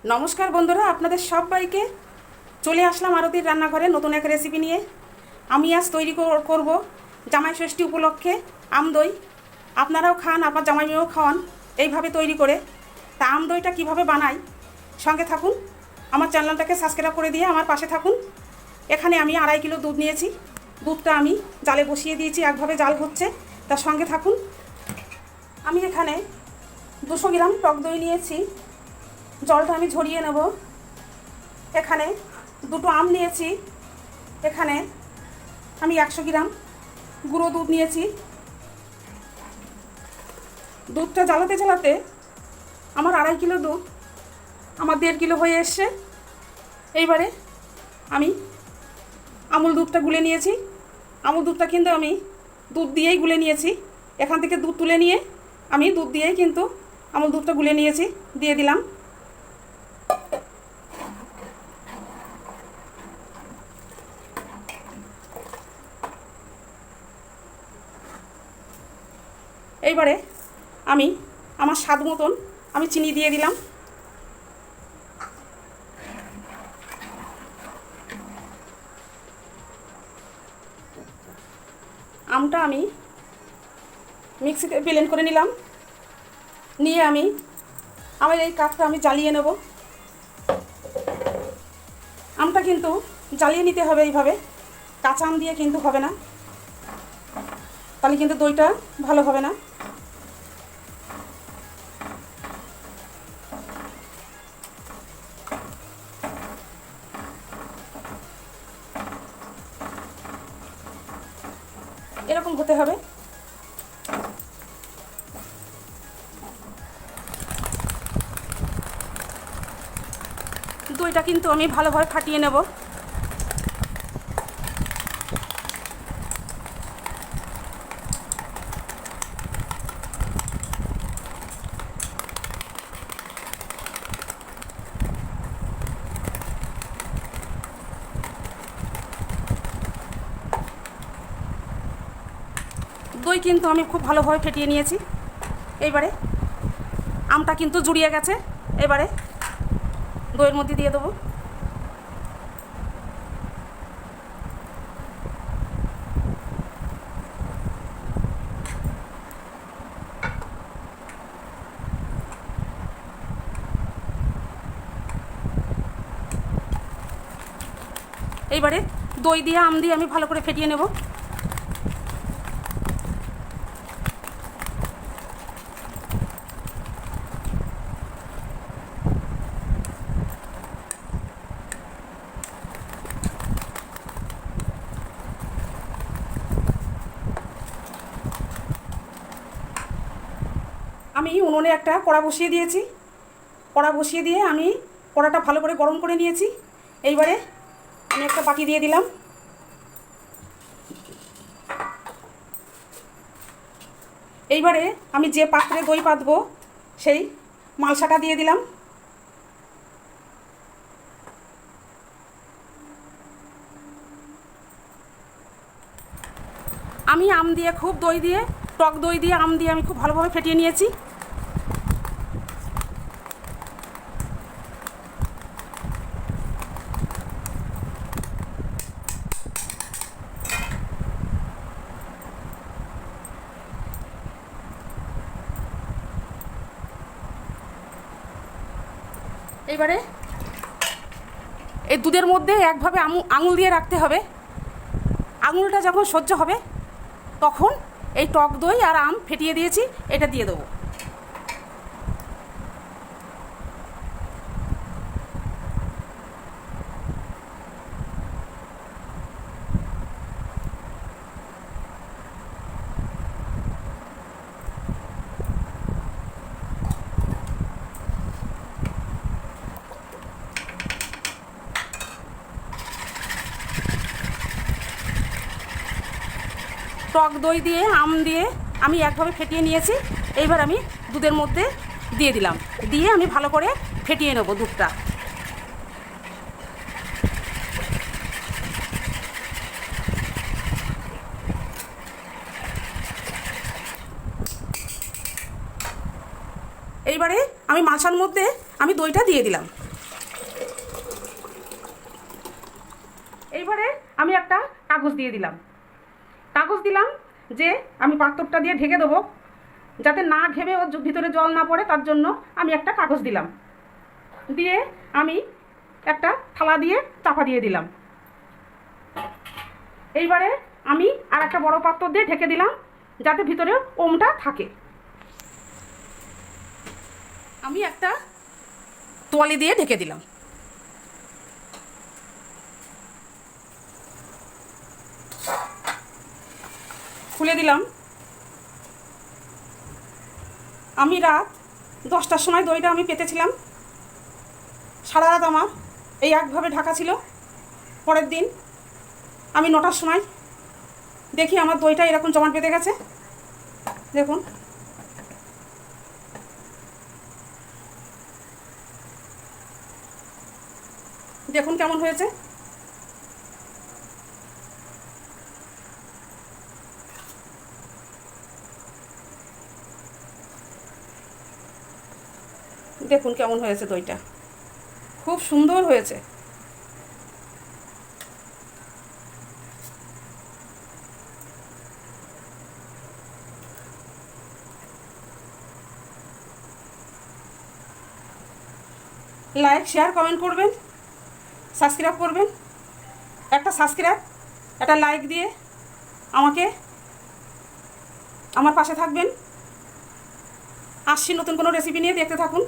নমস্কার বন্ধুরা, আপনাদের সবাইকে চলে আসলাম আরতির রান্নাঘরে নতুন এক রেসিপি নিয়ে। আমি আজ তৈরি করব জামাই ষষ্ঠী উপলক্ষে আম দই। আপনারাও খান, আবার জামাই মেয়েও খাওয়ান এইভাবে তৈরি করে। তা আম দইটা কীভাবে বানাই, সঙ্গে থাকুন। আমার চ্যানেলটাকে সাবস্ক্রাইব করে দিয়ে আমার পাশে থাকুন। এখানে আমি 2.5 কিলো দুধ নিয়েছি। দুধটা আমি জালে বসিয়ে দিয়েছি, একভাবে জাল হচ্ছে, তার সঙ্গে থাকুন। আমি এখানে 200 গ্রাম টক দই নিয়েছি, জলটা আমি ঝরিয়ে নেব। এখানে 2টো আম নিয়েছি। এখানে আমি 100 গ্রাম গুঁড়ো দুধ নিয়েছি। দুধটা জ্বালাতে জ্বালাতে আমার 2.5 কিলো দুধ আমার 1.5 কিলো হয়ে এসছে। এইবারে আমি আমুল দুধটা গুলে নিয়েছি। আমুল দুধটা কিন্তু আমি দুধ দিয়েই গুলে নিয়েছি। এখান থেকে দুধ তুলে নিয়ে আমি দুধ দিয়েই কিন্তু আমুল দুধটা গুলে নিয়েছি, দিয়ে দিলাম। এইবারে আমি আমার স্বাদ মতন আমি চিনি দিয়ে দিলাম। আমটা আমি মিক্সিতে ব্লেন্ড করে নিলাম। নিয়ে আমি আমার এই কাঠটা আমি জ্বালিয়ে নেব। আমটা কিন্তু জ্বালিয়ে নিতে হবে এইভাবে, কাঁচা আম দিয়ে কিন্তু হবে না, তাহলে কিন্তু দইটা ভালো হবে না। এরকম হতে হবে। দইটা কিন্তু আমি ভালোভাবে ফাটিয়ে নেব। দই কিন্তু আমি খুব ভালোভাবে ফেটিয়ে নিয়েছি। এইবারে আমটা কিন্তু জুড়িয়ে গেছে। এবারে দইয়ের মধ্যে দিয়ে দেবো। এইবারে দই দিয়ে আম দিয়ে আমি ভালো করে ফেটিয়ে নেব। আমি উনুনে একটা কড়া বসিয়ে দিয়েছি। কড়া বসিয়ে দিয়ে আমি কড়াটা ভালো করে গরম করে নিয়েছি। এইবারে আমি একটা বাটি দিয়ে দিলাম। এইবারে আমি যে পাত্রে দই পাতবো সেই মালসাটা দিয়ে দিলাম। আমি আম দিয়ে খুব দই দিয়ে, টক দই দিয়ে আম দিয়ে আমি খুব ভালোভাবে ফেটিয়ে নিয়েছি। এইবারে এই দুধের মধ্যে একভাবে আঙুল দিয়ে রাখতে হবে। আঙুলটা যখন সহ্য হবে তখন এই টক দই আর আম ফেটিয়ে দিয়েছি এটা দিয়ে দেবো। টক দই দিয়ে আম দিয়ে আমি একভাবে ফেটিয়ে নিয়েছি। এইবার আমি দুধের মধ্যে দিয়ে দিলাম, দিয়ে আমি ভালো করে ফেটিয়ে নেব দুধটা। এইবারে আমি মালসার মধ্যে আমি দইটা দিয়ে দিলাম। কাগজ দিয়ে দিলাম। কাগজ দিলাম যে আমি পাত্রটা দিয়ে ঢেকে দেবো, যাতে না ঘেমে ওর ভিতরে জল না পড়ে, তার জন্য আমি একটা কাগজ দিলাম। দিয়ে আমি একটা থালা দিয়ে চাপা দিয়ে দিলাম। এইবারে আমি আর একটা বড় পাত্র দিয়ে ঢেকে দিলাম, যাতে ভিতরে ওমটা থাকে। আমি একটা তোয়ালি দিয়ে ঢেকে দিলাম। খুলে দিলাম। আমি রাত 10টার সময় দইটা আমি পেতেছিলাম। সারা রাত আমার এই একভাবে ঢাকা ছিল। পরের দিন আমি 9টার সময় দেখি আমার দইটা এরকম জমাট বেঁধে গেছে। দেখুন, দেখুন কেমন হয়েছে। দেখুন কেমন হয়েছে দইটা, খুব সুন্দর হয়েছে। লাইক, শেয়ার, কমেন্ট করবেন, সাবস্ক্রাইব করবেন। একটা সাবস্ক্রাইব, একটা লাইক দিয়ে আমাকে আমার পাশে থাকবেন। আসছি নতুন কোনো রেসিপি নিয়ে, দেখতে থাকুন।